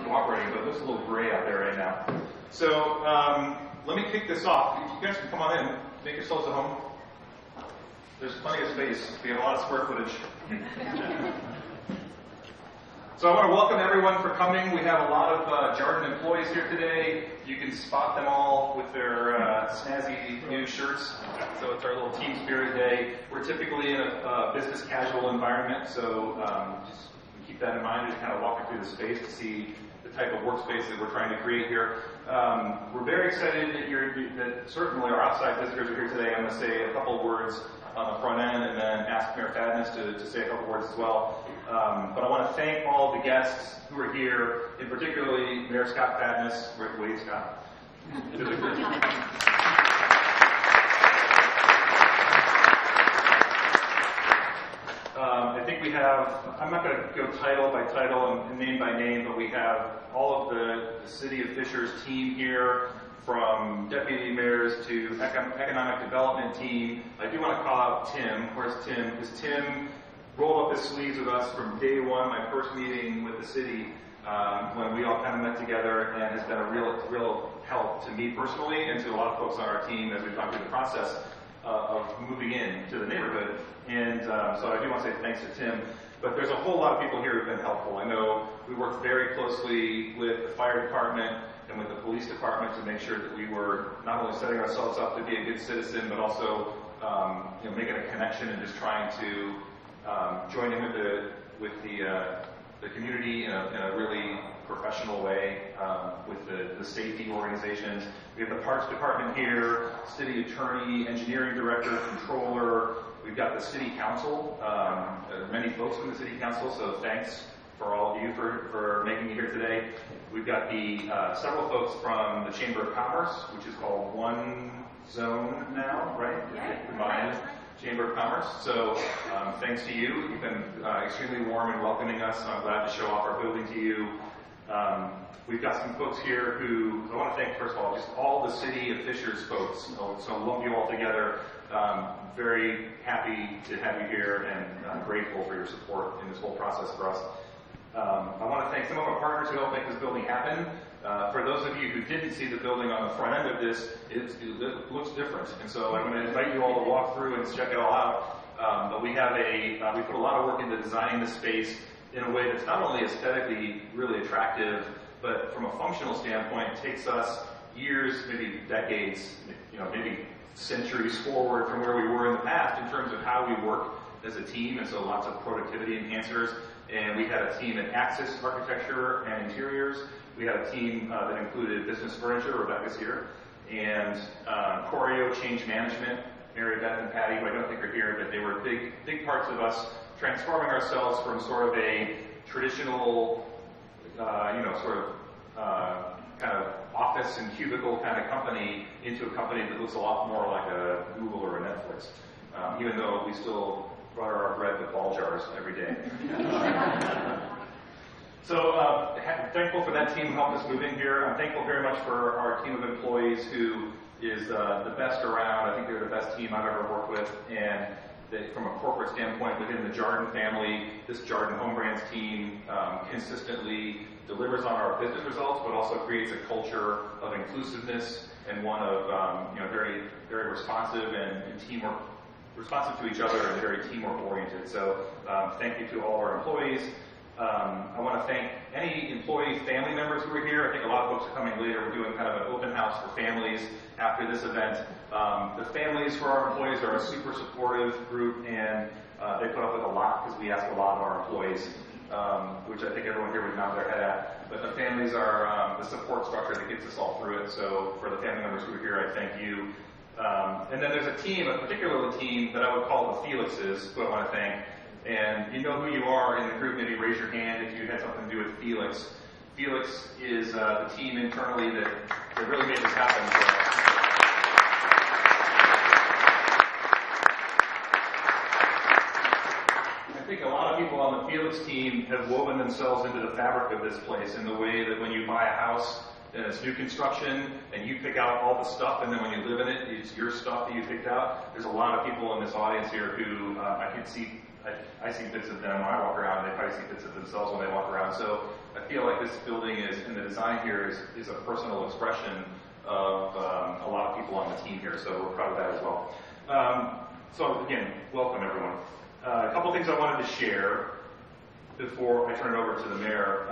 cooperating, but it looks a little gray out there right now. So let me kick this off. You guys can come on in, make yourselves at home. There's plenty of space. We have a lot of square footage. So I want to welcome everyone for coming. We have a lot of Jarden employees here today. You can spot them all with their snazzy new shirts. So it's our little team spirit day. We're typically in a business casual environment, so just keep that in mind as kind of walking through the space to see the type of workspace that we're trying to create here. We're very excited that certainly our outside visitors are here today. I'm going to say a couple of words on the front end and then ask Mayor Fadness to say a couple words as well. But I want to thank all of the guests who are here, and particularly Mayor Scott Fadness. Wait, Scott. I think we have, I'm not going to go title by title and name by name, but we have all of the City of Fishers team here, from deputy mayors to economic development team. I do want to call out Tim. Where's Tim? Because Tim rolled up his sleeves with us from day one, my first meeting with the city, when we all kind of met together, and has been a real help to me personally and to a lot of folks on our team as we've gone through the process of moving into the neighborhood. And so I do want to say thanks to Tim. But there's a whole lot of people here who've been helpful. I know we worked very closely with the fire department and with the police department to make sure that we were not only setting ourselves up to be a good citizen, but also making a connection and just trying to join in with the community in a really professional way, with the safety organizations. We have the parks department here, city attorney, engineering director, controller. We've got the city council, many folks from the city council, so thanks for all of you for making it here today. We've got several folks from the Chamber of Commerce, which is called One Zone now, right? Yeah. Combined Chamber of Commerce. So thanks to you. You've been extremely warm and welcoming us. I'm glad to show off our building to you. We've got some folks here who I want to thank, first of all, just all the City of Fishers folks. So lump you all together. Very happy to have you here and grateful for your support in this whole process for us. I want to thank some of our partners who helped make this building happen. For those of you who didn't see the building on the front end of this, it looks different. And so I'm going to invite you all to walk through and check it all out. But we put a lot of work into designing the space in a way that's not only aesthetically really attractive, but from a functional standpoint, it takes us years, maybe decades, maybe centuries forward from where we were in the past in terms of how we work as a team. And so lots of productivity enhancers. And we had a team in Axis Architecture and Interiors. We had a team that included business furniture, Rebecca's here, and Choreo Change Management, Mary Beth and Patty, who I don't think are here, but they were big parts of us transforming ourselves from sort of a traditional, kind of office and cubicle kind of company into a company that looks a lot more like a Google or a Netflix, even though we still butter our bread with ball jars every day. So thankful for that team who helped us move in here. I'm thankful very much for our team of employees who is the best around. I think they're the best team I've ever worked with. And from a corporate standpoint, within the Jarden family, this Jarden Home Brands team consistently delivers on our business results, but also creates a culture of inclusiveness and one of very, very responsive and teamwork, responsive to each other and very teamwork oriented. So thank you to all of our employees. I want to thank any employee family members who are here. I think a lot of folks are coming later. We're doing kind of an open house for families after this event. The families for our employees are a super supportive group, and they put up with a lot because we ask a lot of our employees, which I think everyone here would nod their head at. But the families are the support structure that gets us all through it. So for the family members who are here, I thank you. And then there's a particular team that I would call the Felixes, who I want to thank. And you know who you are in the group. Maybe raise your hand if you had something to do with Felix. Felix is the team internally that really made this happen. I think a lot of people on the Felix team have woven themselves into the fabric of this place in the way that when you buy a house and it's new construction and you pick out all the stuff, and then when you live in it, it's your stuff that you picked out. There's a lot of people in this audience here who I see bits of them when I walk around, and they probably see bits of themselves when they walk around. So I feel like this building is, and the design here is a personal expression of a lot of people on the team here, so we're proud of that as well. So again, welcome everyone. A couple things I wanted to share before I turn it over to the mayor.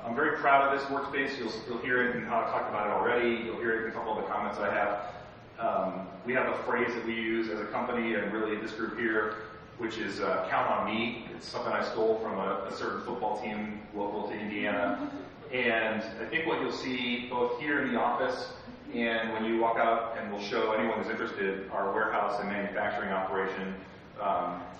I'm very proud of this workspace. You'll hear it in how I talked about it already. You'll hear it in a couple of the comments I have. We have a phrase that we use as a company, and really this group here, which is count on me. It's something I stole from a certain football team local to Indiana. And I think what you'll see both here in the office and when you walk out, and we'll show anyone who's interested, our warehouse and manufacturing operation,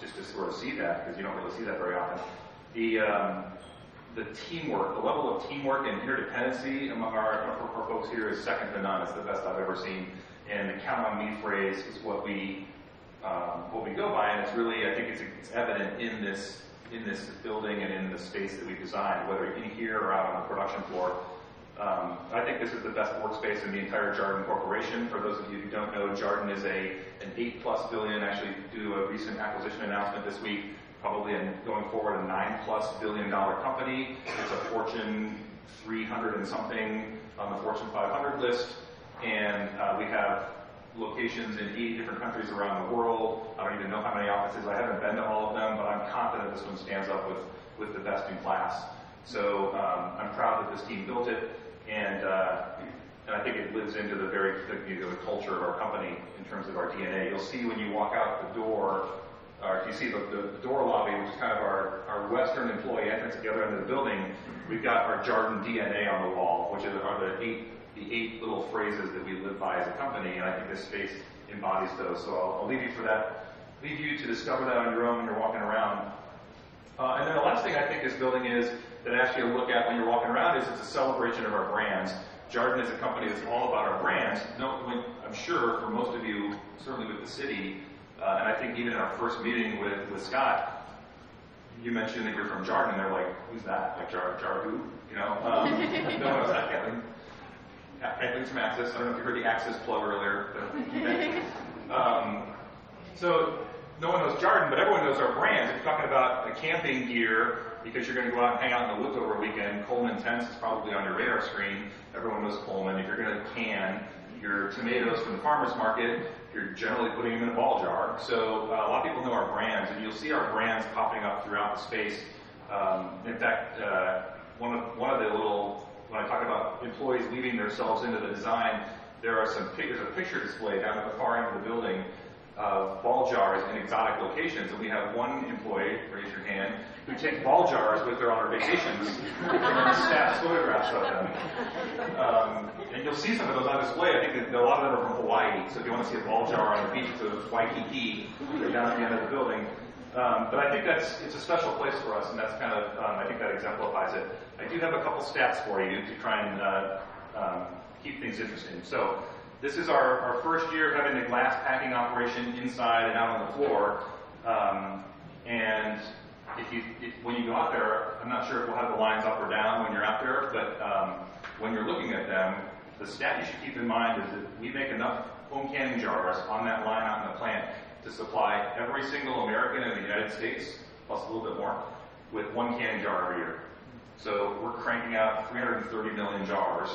just to sort of see that, because you don't really see that very often. The teamwork, the level of teamwork and interdependency among our folks here is second to none. It's the best I've ever seen. And the count on me phrase is what we go by, and it's really, I think it's evident in this building and in the space that we've designed, whether in here or out on the production floor. I think this is the best workspace in the entire Jarden Corporation. For those of you who don't know, Jarden is an $8+ billion, actually due to a recent acquisition announcement this week, probably going forward a $9+ billion company. It's a Fortune 300 and something on the Fortune 500 list, and we have locations in 80 different countries around the world. I don't even know how many offices. I haven't been to all of them, but I'm confident this one stands up with the best in class. So I'm proud that this team built it, and I think it lives into the culture of our company in terms of our DNA. You'll see when you walk out the door, or if you see the door lobby, which is kind of our Western employee entrance to the other end of the building, we've got our Jarden DNA on the wall, which are the eight little phrases that we live by as a company, and I think this space embodies those. So I'll leave you for that. Leave you to discover that on your own when you're walking around. And then the last thing I think this building is that I ask you to look at when you're walking around is it's a celebration of our brands. Jarden is a company that's all about our brands. I'm sure for most of you, certainly with the city, and I think even in our first meeting with Scott, you mentioned that you're from Jarden, and they're like, who's that? Like Jar who? You know? No one knows that. Franklin's from Access. I don't know if you heard the Access plug earlier. So no one knows Jarden, but everyone knows our brands. If you're talking about a camping gear, because you're going to go out and hang out in the woods over a weekend, Coleman Tents is probably on your radar screen. Everyone knows Coleman. If you're going to can your tomatoes from the farmer's market, you're generally putting them in a ball jar. So a lot of people know our brands, and you'll see our brands popping up throughout the space. In fact, one of the little, when I talk about employees leaving themselves into the design, there's a picture display down at the far end of the building of ball jars in exotic locations, and we have one employee, raise your hand, who takes ball jars with her on her vacations and snaps photographs of them. And you'll see some of those on display. I think that a lot of them are from Hawaii, so if you want to see a ball jar on the beach of Waikiki, they're down at the end of the building. But I think it's a special place for us, and that's kind of, I think that exemplifies it. I do have a couple stats for you to try and keep things interesting. So this is our first year of having the glass packing operation inside and out on the floor. And when you go out there, I'm not sure if we'll have the lines up or down when you're out there, but when you're looking at them, the stat you should keep in mind is that we make enough home canning jars on that line out in the plant to supply every single American in the United States, plus a little bit more, with one canning jar every year. So we're cranking out 330 million jars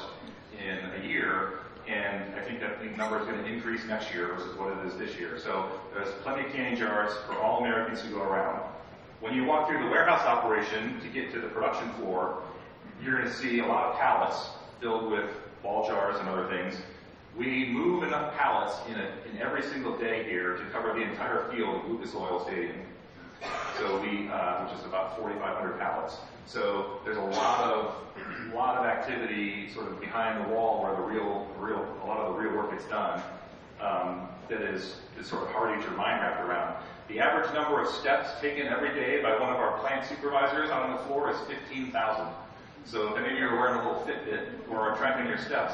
in a year, and I think that number is going to increase next year versus what it is this year. So there's plenty of canning jars for all Americans who go around. When you walk through the warehouse operation to get to the production floor, you're going to see a lot of pallets filled with ball jars and other things. We move enough pallets in every single day here to cover the entire field of Lucas Oil Stadium. So which is about 4,500 pallets. So there's a lot of activity sort of behind the wall where a lot of the real work gets done. That is sort of hard to get your mind wrapped around. The average number of steps taken every day by one of our plant supervisors out on the floor is 15,000. So if any of you are wearing a little Fitbit or are tracking your steps,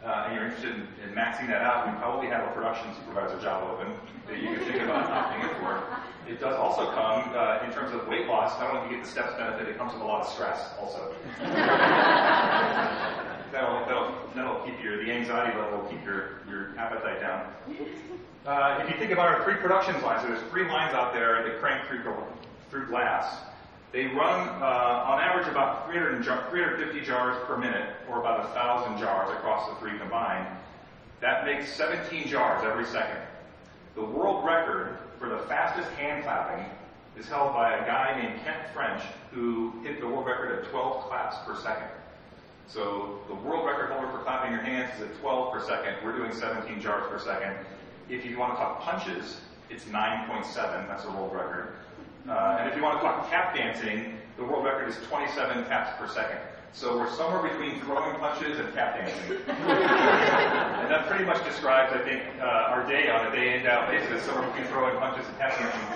and you're interested in maxing that out, we probably have a production supervisor job open that you can think about opting in for. It does also come, in terms of weight loss, not only do you get the steps benefit, it comes with a lot of stress also. That'll keep the anxiety level will keep your appetite down. If you think about our 3 production lines, so there's 3 lines out there that crank through glass. They run, on average, about 350 jars per minute, or about 1,000 jars across the three combined. That makes 17 jars every second. The world record for the fastest hand clapping is held by a guy named Kent French, who hit the world record at 12 claps per second. So the world record holder for clapping your hands is at 12 per second. We're doing 17 jars per second. If you want to talk punches, it's 9.7. That's the world record. And if you want to talk tap dancing, the world record is 27 taps per second. So we're somewhere between throwing punches and tap dancing. And that pretty much describes, I think, our day on a day in, day out basis, somewhere between throwing punches and tap dancing.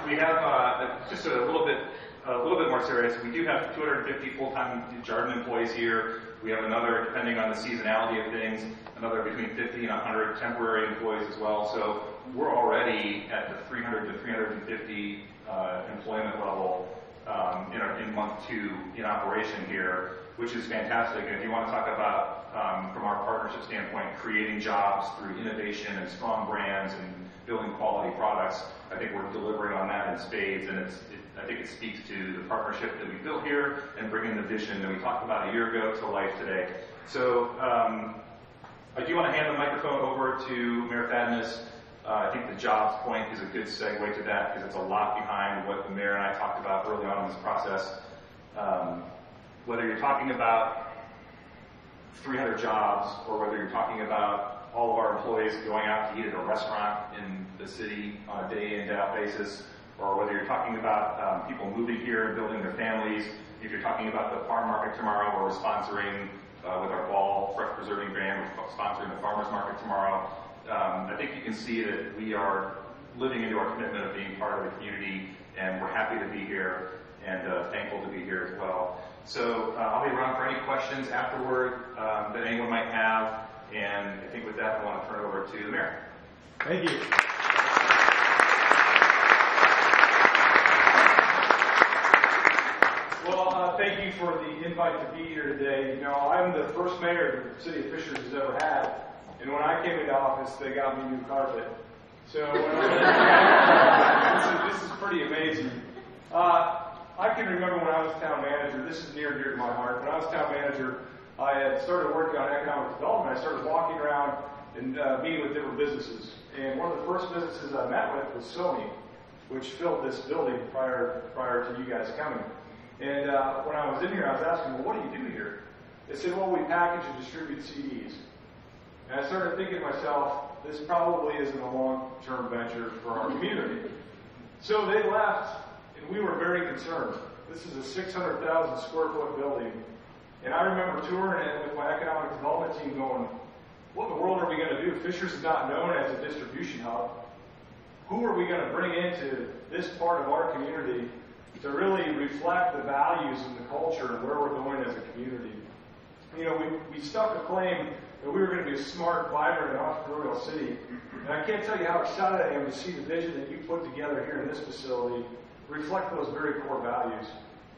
We have just a little bit more serious. We do have 250 full-time Jarden employees here. We have another, depending on the seasonality of things, another between 50 and 100 temporary employees as well. So we're already at the 300 to 350 employment level in month 2 in operation here, which is fantastic. And if you want to talk about, from our partnership standpoint, creating jobs through innovation and strong brands and building quality products, I think we're delivering on that in spades, and I think it speaks to the partnership that we built here and bringing the vision that we talked about a year ago to life today. So I do want to hand the microphone over to Mayor Thaddeus. I think the jobs point is a good segue to that, because it's a lot behind what the mayor and I talked about early on in this process. Whether you're talking about 300 jobs, or whether you're talking about all of our employees going out to eat at a restaurant in the city on a day in, day out basis, or whether you're talking about people moving here and building their families, if you're talking about the farm market tomorrow, where we're sponsoring with our fall fresh preserving brand, we're sponsoring the farmers market tomorrow. I think you can see that we are living into our commitment of being part of the community, and we're happy to be here and thankful to be here as well. So I'll be around for any questions afterward that anyone might have, and I think with that I want to turn it over to the mayor. Thank you. Well, thank you for the invite to be here today. You know, I'm the first mayor the city of Fishers has ever had, and when I came into office, they got me new carpet. So this is pretty amazing. I can remember when I was town manager, this is near and dear to my heart. When I was town manager, I had started working on economic development. I started walking around and meeting with different businesses. And one of the first businesses I met with was Sony, which filled this building prior to you guys coming. And when I was in here, I was asking, well, what do you do here? They said, well, we package and distribute CDs. And I started thinking to myself, this probably isn't a long-term venture for our community. So they left, and we were very concerned. This is a 600,000 square foot building. And I remember touring it with my economic development team going, what in the world are we going to do? Fishers is not known as a distribution hub. Who are we going to bring into this part of our community to really reflect the values and the culture and where we're going as a community? You know, we stuck a claim that we were going to be a smart, vibrant, and entrepreneurial city. And I can't tell you how excited I am to see the vision that you put together here in this facility reflect those very core values.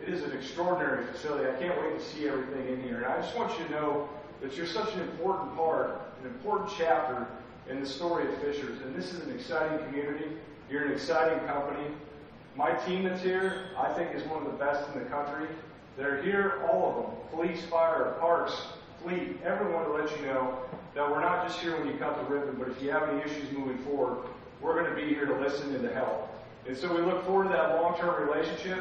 It is an extraordinary facility. I can't wait to see everything in here. And I just want you to know that you're such an important part, an important chapter in the story of Fishers. And this is an exciting community. You're an exciting company. My team that's here, I think, is one of the best in the country. They're here, all of them, police, fire, parks, fleet, everyone, to let you know that we're not just here when you cut the ribbon, but if you have any issues moving forward, we're going to be here to listen and to help. And so we look forward to that long-term relationship.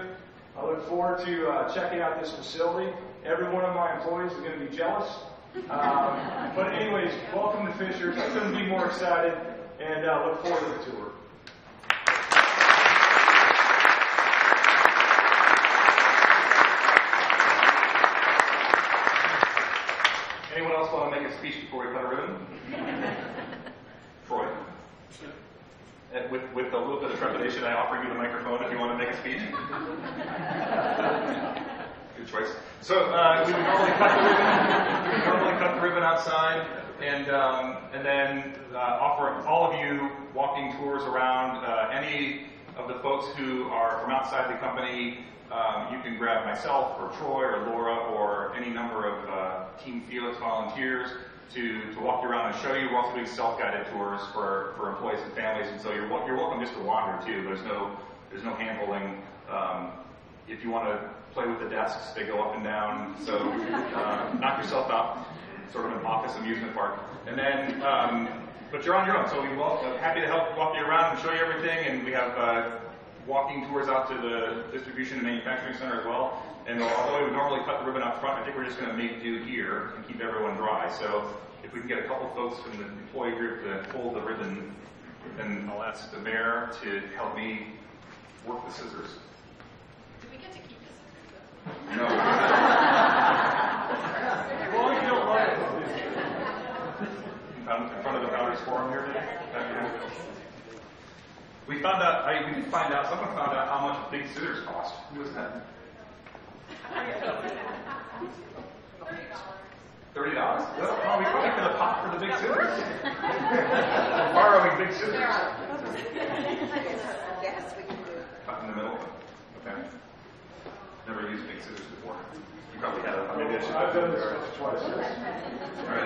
I look forward to checking out this facility. Every one of my employees is going to be jealous. But anyways, welcome to Fishers. I couldn't be more excited, and look forward to the tour. Anyone else want to make a speech before we cut a ribbon? Troy? And with a little bit of trepidation, I offer you the microphone if you want to make a speech. Good choice. So we would normally cut the ribbon outside, and then offer all of you walking tours around. Any of the folks who are from outside the company, you can grab myself or Troy or Laura or any number of Team Felix volunteers to walk you around and show you. We're also doing self-guided tours for employees and families, and so you're welcome just to wander too. There's no hand-holding If you want to play with the desks, they go up and down. So knock yourself out. Sort of an office amusement park. And then, but you're on your own. So we're happy to help walk you around and show you everything. And we have walking tours out to the distribution and manufacturing center as well. And although we would normally cut the ribbon out front, I think we're just going to make do here and keep everyone dry. So if we can get a couple folks from the employee group to hold the ribbon, then I'll ask the mayor to help me work the scissors. Do we get to keep the scissors? No. Well, you don't like it. In front of the Founders Forum here today? We found out, we did find out, someone found out how much big scissors cost. Who was that? $30. Well, we probably could have popped for the big scissors. Borrowing big scissors. Yes, we can do it. Cut in the middle. Okay. Never used big scissors before. You probably had it. Maybe I should. I've done this twice. All right.